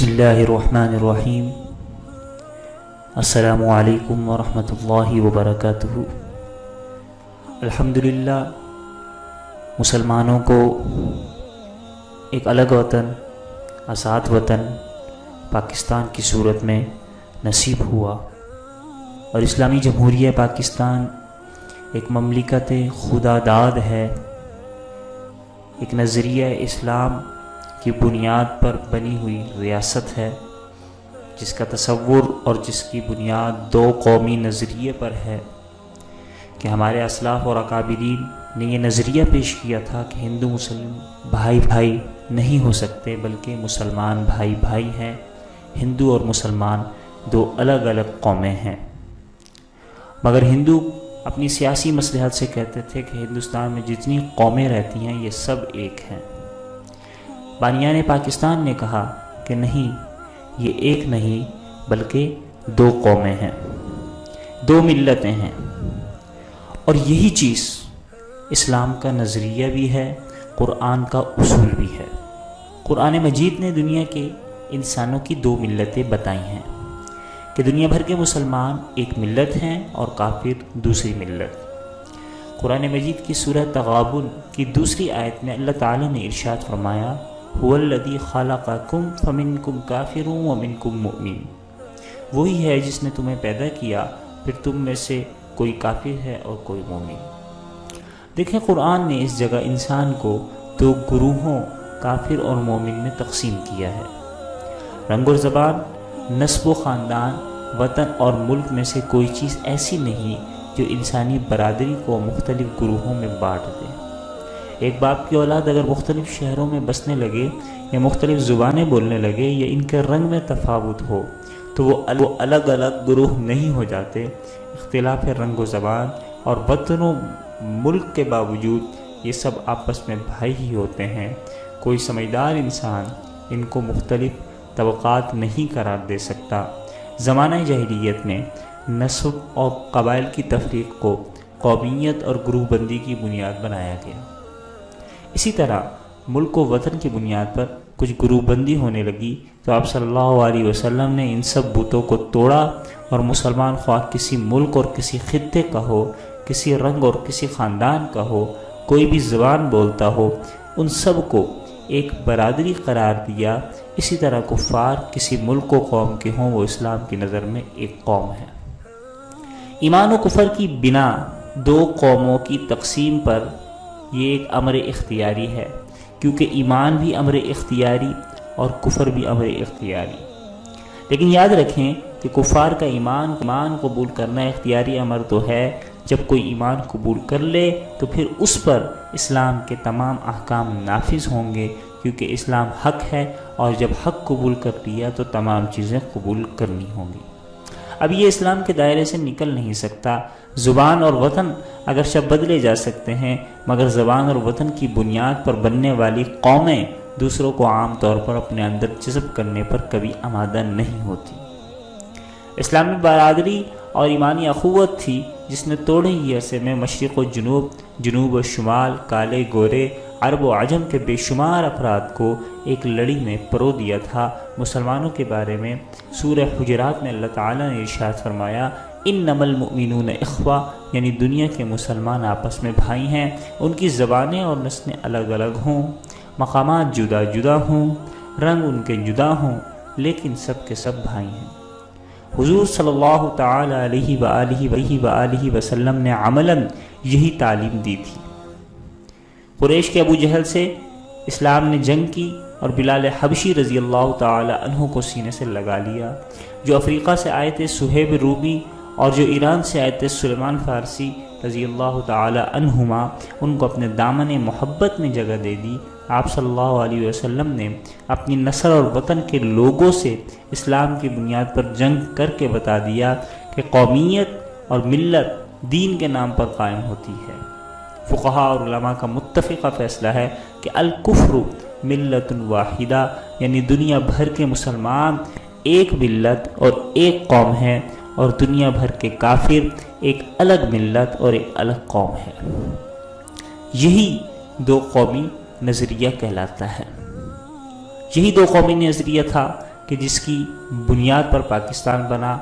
بسم اللہ الرحمن الرحیم۔ السلام علیکم ورحمۃ اللہ وبرکاتہ۔ الحمدللہ مسلمانوں کو ایک الگ وطن، آزاد وطن پاکستان کی صورت میں نصیب ہوا، اور اسلامی جمہوریہ پاکستان ایک مملکت خدا داد ہے، ایک نظریہ اسلام کی بنیاد پر بنی ہوئی ریاست ہے، جس کا تصور اور جس کی بنیاد دو قومی نظریے پر ہے کہ ہمارے اسلاف اور اکابرین نے یہ نظریہ پیش کیا تھا کہ ہندو مسلم بھائی بھائی نہیں ہو سکتے، بلکہ مسلمان بھائی بھائی ہیں۔ ہندو اور مسلمان دو الگ الگ قومیں ہیں، مگر ہندو اپنی سیاسی مصلحت سے کہتے تھے کہ ہندوستان میں جتنی قومیں رہتی ہیں یہ سب ایک ہیں۔ بانیان پاکستان نے کہا کہ نہیں، یہ ایک نہیں بلکہ دو قومیں ہیں، دو ملتیں ہیں، اور یہی چیز اسلام کا نظریہ بھی ہے، قرآن کا اصول بھی ہے۔ قرآن مجید نے دنیا کے انسانوں کی دو ملتیں بتائی ہیں کہ دنیا بھر کے مسلمان ایک ملت ہیں اور کافر دوسری ملت۔ قرآن مجید کی سورہ تغابن کی دوسری آیت میں اللہ تعالیٰ نے ارشاد فرمایا، هو الذی خلقکم فمنکم کافر ومنکم مؤمن۔ وہی ہے جس نے تمہیں پیدا کیا، پھر تم میں سے کوئی کافر ہے اور کوئی مومن۔ دیکھیں، قرآن نے اس جگہ انسان کو دو گروہوں کافر اور مومن میں تقسیم کیا ہے۔ رنگ اور زبان، نسب و خاندان، وطن اور ملک میں سے کوئی چیز ایسی نہیں جو انسانی برادری کو مختلف گروہوں میں بانٹ دے۔ ایک باپ کی اولاد اگر مختلف شہروں میں بسنے لگے یا مختلف زبانیں بولنے لگے یا ان کے رنگ میں تفاوت ہو تو وہ الگ الگ گروہ نہیں ہو جاتے۔ اختلاف رنگ و زبان اور وطن و ملک کے باوجود یہ سب آپس میں بھائی ہی ہوتے ہیں۔ کوئی سمجھدار انسان ان کو مختلف طبقات نہیں قرار دے سکتا۔ زمانہ جاہلیت میں نسب اور قبائل کی تفریق کو قومیت اور گروہ بندی کی بنیاد بنایا گیا۔ اسی طرح ملک و وطن کی بنیاد پر کچھ گروہ بندی ہونے لگی تو آپ صلی اللہ علیہ وسلم نے ان سب بتوں کو توڑا، اور مسلمان خواہ کسی ملک اور کسی خطے کا ہو، کسی رنگ اور کسی خاندان کا ہو، کوئی بھی زبان بولتا ہو، ان سب کو ایک برادری قرار دیا۔ اسی طرح کفار کسی ملک و قوم کے ہوں، وہ اسلام کی نظر میں ایک قوم ہے۔ ایمان و کفر کی بنا دو قوموں کی تقسیم پر یہ ایک امر اختیاری ہے، کیونکہ ایمان بھی امر اختیاری اور کفر بھی امر اختیاری۔ لیکن یاد رکھیں کہ کفار کا ایمان قبول کرنا اختیاری امر تو ہے، جب کوئی ایمان قبول کر لے تو پھر اس پر اسلام کے تمام احکام نافذ ہوں گے، کیونکہ اسلام حق ہے، اور جب حق قبول کر لیا تو تمام چیزیں قبول کرنی ہوں گی۔ اب یہ اسلام کے دائرے سے نکل نہیں سکتا۔ زبان اور وطن اگرچہ بدلے جا سکتے ہیں، مگر زبان اور وطن کی بنیاد پر بننے والی قومیں دوسروں کو عام طور پر اپنے اندر جذب کرنے پر کبھی آمادہ نہیں ہوتی۔ اسلامی برادری اور ایمانی اخوت تھی جس نے توڑے ہی عرصے میں مشرق و جنوب، جنوب و شمال، کالے گورے، عرب و عجم کے بے شمار افراد کو ایک لڑی میں پرو دیا تھا۔ مسلمانوں کے بارے میں سورہ حجرات میں اللہ تعالیٰ نے ارشاد فرمایا، انما المؤمنون اخوہ، یعنی دنیا کے مسلمان آپس میں بھائی ہیں، ان کی زبانیں اور نسلیں الگ الگ ہوں، مقامات جدا جدا ہوں، رنگ ان کے جدا ہوں، لیکن سب کے سب بھائی ہیں۔ حضور صلی اللہ تعالی علیہ وآلہ وسلم نے عملاً یہی تعلیم دی تھی۔ قریش کے ابو جہل سے اسلام نے جنگ کی اور بلال حبشی رضی اللہ تعالی عنہ کو سینے سے لگا لیا۔ جو افریقہ سے آئے تھے صہیب رومی، اور جو ایران سے آئے تھے سلیمان فارسی رضی اللہ تعالی عنہما، ان کو اپنے دامن محبت میں جگہ دے دی۔ آپ صلی اللہ علیہ وسلم نے اپنی نسل اور وطن کے لوگوں سے اسلام کی بنیاد پر جنگ کر کے بتا دیا کہ قومیت اور ملت دین کے نام پر قائم ہوتی ہے۔ فقہاء اور علماء کا متفقہ فیصلہ ہے کہ الکفر ملت واحدہ، یعنی دنیا بھر کے مسلمان ایک ملت اور ایک قوم ہے، اور دنیا بھر کے کافر ایک الگ ملت اور ایک الگ قوم ہے۔ یہی دو قومی نظریہ کہلاتا ہے۔ یہی دو قومی نظریہ تھا کہ جس کی بنیاد پر پاکستان بنا